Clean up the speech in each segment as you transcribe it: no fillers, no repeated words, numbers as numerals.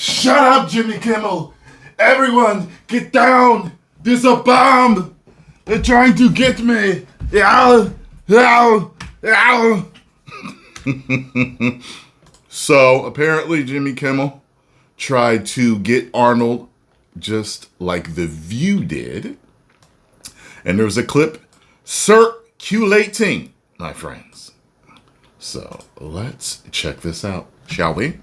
Shut up, Jimmy Kimmel! Everyone, get down! There's a bomb! They're trying to get me! Ow! Ow! Ow! So, apparently Jimmy Kimmel tried to get Arnold just like The View did. And there was a clip circulating, my friends. So, let's check this out, shall we?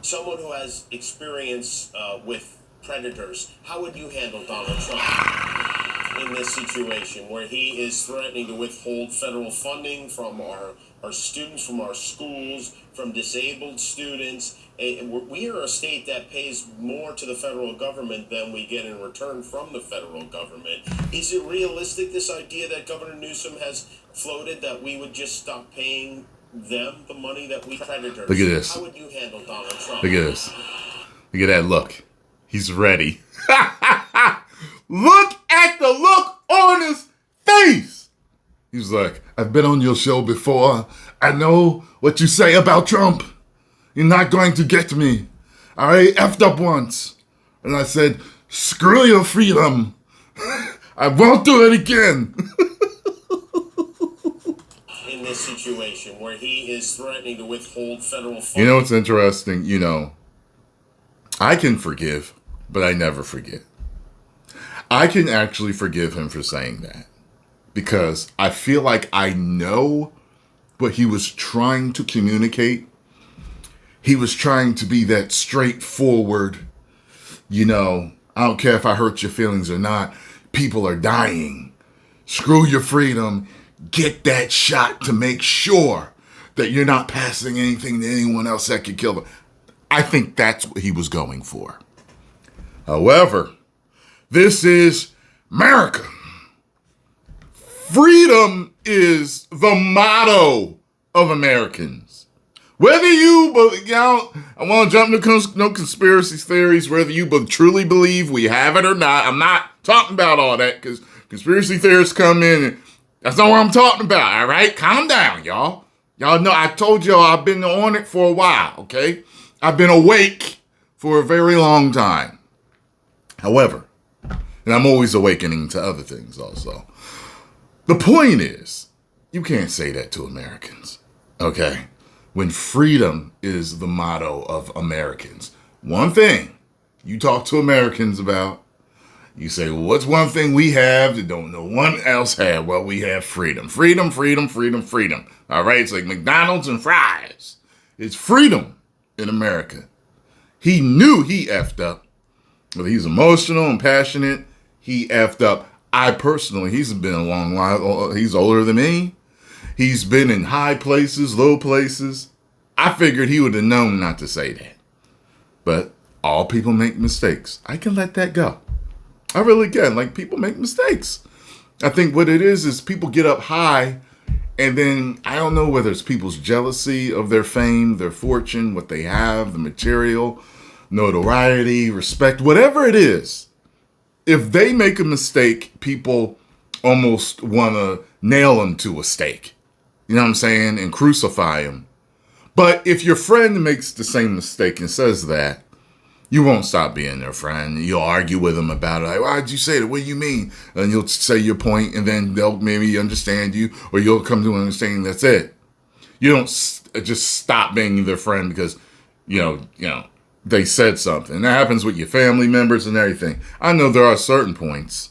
Someone who has experience with predators, how would you handle Donald Trump in this situation where he is threatening to withhold federal funding from our students, from our schools, from disabled students? We are a state that pays more to the federal government than we get in return from the federal government. Is it realistic, this idea that Governor Newsom has floated, that we would just stop paying them the money that we predators? Look at this. How would you handle Donald Trump? Look at this. Look at that look. He's ready. Look at the look on his face. He's like, I've been on your show before. I know what you say about Trump. You're not going to get me. I already effed up once. And I said, screw your freedom. I won't do it again. In this situation where he is threatening to withhold federal funding. You know what's interesting? I can forgive, but I never forget. I can actually forgive him for saying that because I feel like I know what he was trying to communicate. He was trying to be that straightforward, I don't care if I hurt your feelings or not. People are dying. Screw your freedom. Get that shot to make sure that you're not passing anything to anyone else that could kill them. I think that's what he was going for. However, this is America. Freedom is the motto of Americans. Whether I want to jump into no conspiracy theories, whether you truly believe we have it or not. I'm not talking about all that because conspiracy theorists come in and that's not what I'm talking about, all right? Calm down, y'all. Y'all know I told y'all I've been on it for a while, okay? I've been awake for a very long time. However, and I'm always awakening to other things also. The point is, you can't say that to Americans, okay? When freedom is the motto of Americans. One thing you talk to Americans about, you say, well, what's one thing we have that no one else have? Well, we have freedom. Freedom, freedom, freedom, freedom. All right? It's like McDonald's and fries. It's freedom in America. He knew he effed up. But he's emotional and passionate. He effed up. He's been a long while. He's older than me. He's been in high places, low places. I figured he would have known not to say that. But all people make mistakes. I can let that go. I really can. People make mistakes. I think what it is people get up high, and then I don't know whether it's people's jealousy of their fame, their fortune, what they have, the material, notoriety, respect, whatever it is. If they make a mistake, people almost want to nail them to a stake. You know what I'm saying? And crucify them. But if your friend makes the same mistake and says that, you won't stop being their friend. You'll argue with them about it. Like, why'd you say that? What do you mean? And you'll say your point, and then they'll maybe understand you, or you'll come to an understanding. That's it. You don't just stop being their friend because, they said something. And that happens with your family members and everything. I know there are certain points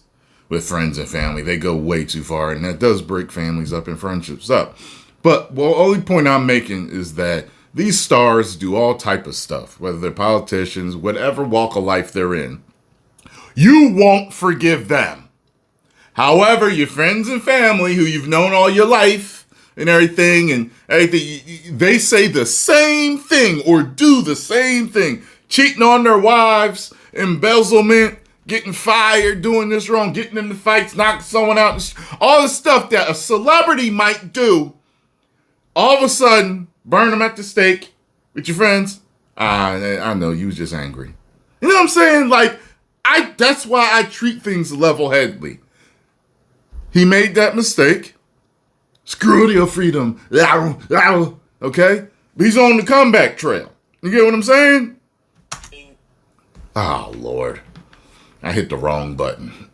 with friends and family. They go way too far, and that does break families up and friendships up. But the only point I'm making is that these stars do all type of stuff, whether they're politicians, whatever walk of life they're in. You won't forgive them. However, your friends and family who you've known all your life and everything, they say the same thing or do the same thing. Cheating on their wives, embezzlement, getting fired, doing this wrong, getting into fights, knocking someone out, all the stuff that a celebrity might do. All of a sudden, burn them at the stake with your friends. I know, you was just angry. You know what I'm saying? That's why I treat things level-headedly. He made that mistake. Screw your freedom. Okay? But he's on the comeback trail. You get what I'm saying? Oh, Lord. I hit the wrong button.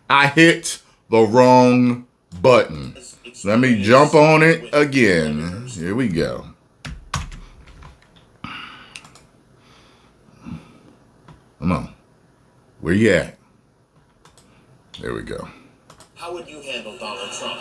I hit the wrong button. Let me jump on it again. Here we go. Come on. Where you at? There we go. How would you handle Donald Trump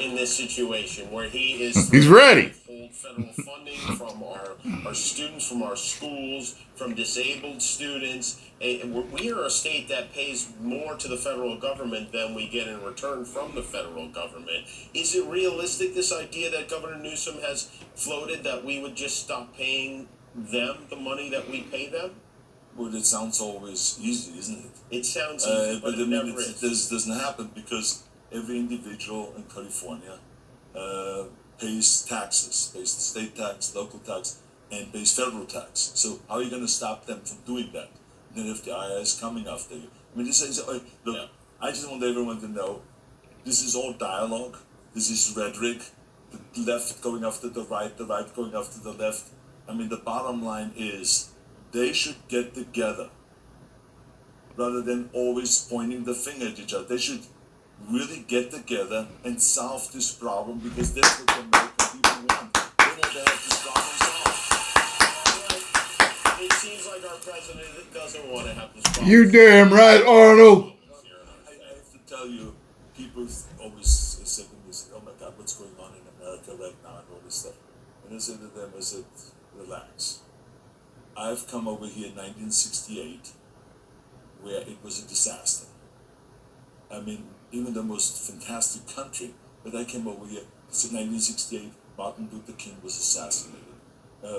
in this situation where he is He's ready. Hold federal funding from our students, from our schools, from disabled students? We are a state that pays more to the federal government than we get in return from the federal government. Is it realistic, this idea that Governor Newsom has floated, that we would just stop paying them the money that we pay them? Well, it sounds always easy, isn't it? It sounds easy, but it never is. This doesn't happen because every individual in California pays taxes, pays state tax, local tax, and pays federal tax. So how are you going to stop them from doing that? Then if the IRS coming after you, I mean, this is look. Yeah. I just want everyone to know, this is all dialogue. This is rhetoric. The left going after the right going after the left. I mean, the bottom line is, they should get together rather than always pointing the finger at each other. They should really get together and solve this problem, because that's what the American people want. They want to have this problem solved. It seems like our president doesn't want to have this problem. You damn right, Arnold. I have to tell you, people always say to me, oh my God, what's going on in America right now and all this stuff. And I said to them, I said, relax. I've come over here in 1968, where it was a disaster. I mean, even the most fantastic country, but I came over here. It's in 1968, Martin Luther King was assassinated.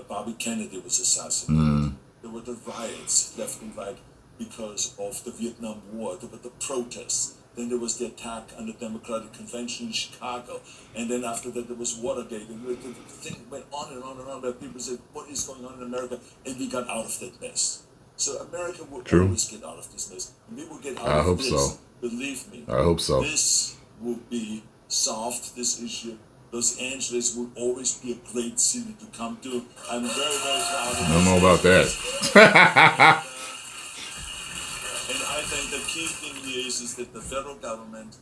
Bobby Kennedy was assassinated. There were the riots, left and right, because of the Vietnam War. There were the protests. Then there was the attack on the Democratic Convention in Chicago. And then after that, there was Watergate. And the thing went on and on and on, where people said, what is going on in America? And we got out of that mess. So America will always get out of this mess. And we will get out of this. So. Believe me. I hope so. This will be solved, this issue. Los Angeles will always be a great city to come to. I'm very, very proud of it. I don't know about that. And I think the key thing here is that the federal government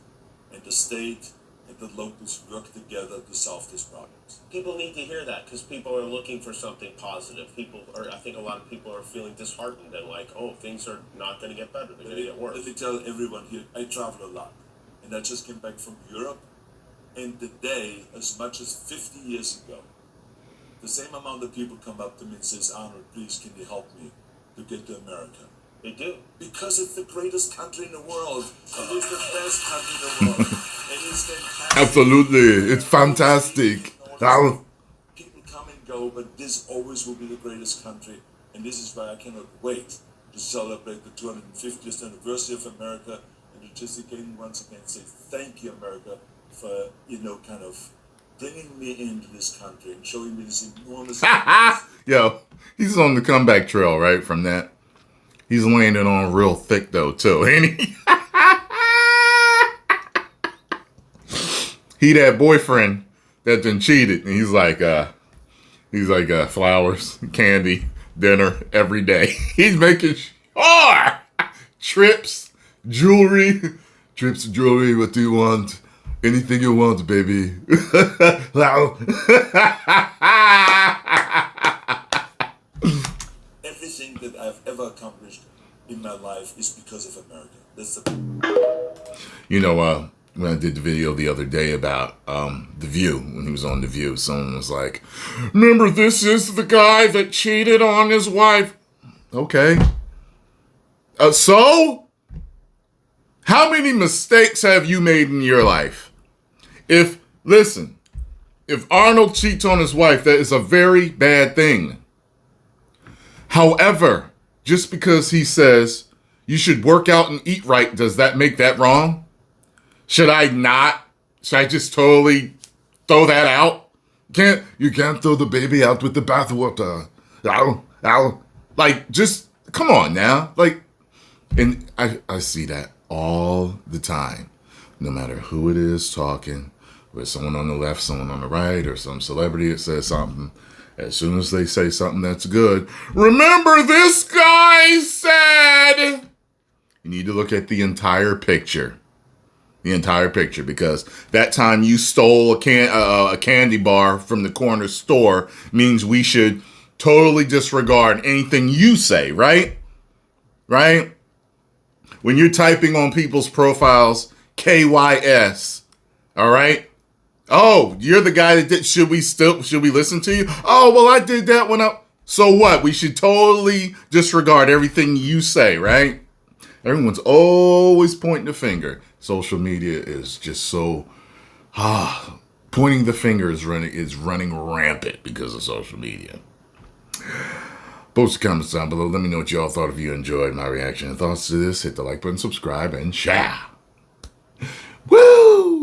and the state and the locals work together to solve this problem. People need to hear that, because people are looking for something positive. I think a lot of people are feeling disheartened and like, oh, things are not going to get better. They're going to get worse. Let me tell everyone here, I travel a lot. And I just came back from Europe. And today, as much as 50 years ago, the same amount of people come up to me and says, Arnold, please, can you help me to get to America? They do. Because it's the greatest country in the world. It is the best country in the world. It is fantastic. Absolutely. It's fantastic. People come and go, but this always will be the greatest country. And this is why I cannot wait to celebrate the 250th anniversary of America, and to just again, once again, say thank you, America, for, kind of bringing me into this country and showing me this enormous... Yo, he's on the comeback trail, right, from that. He's landing on real thick, though, too, ain't he? He that boyfriend that been cheated, and he's like flowers, candy, dinner every day. He's making sure trips, jewelry, what do you want? Anything you want, baby. Everything that I've ever accomplished in my life is because of America. That's the... when I did the video the other day about The View, when he was on The View, someone was like, remember, this is the guy that cheated on his wife. Okay. So? How many mistakes have you made in your life? If Arnold cheats on his wife, that is a very bad thing. However, just because he says you should work out and eat right, does that make that wrong? Should I just totally throw that out? You can't throw the baby out with the bathwater. Just come on now. And I see that all the time. No matter who it is talking, with someone on the left, someone on the right, or some celebrity that says something. As soon as they say something that's good, remember this guy said, you need to look at the entire picture. The entire picture, because that time you stole a candy bar from the corner store means we should totally disregard anything you say, right? Right? When you're typing on people's profiles, KYS, all right? Oh, you're the guy that did, should we listen to you? Oh, well, I did that one up. So what? We should totally disregard everything you say, right? Everyone's always pointing the finger. Social media is just so, pointing the finger is running rampant because of social media. Post your comments down below. Let me know what y'all thought. If you enjoyed my reaction and thoughts to this, hit the like button, subscribe, and share. Woo!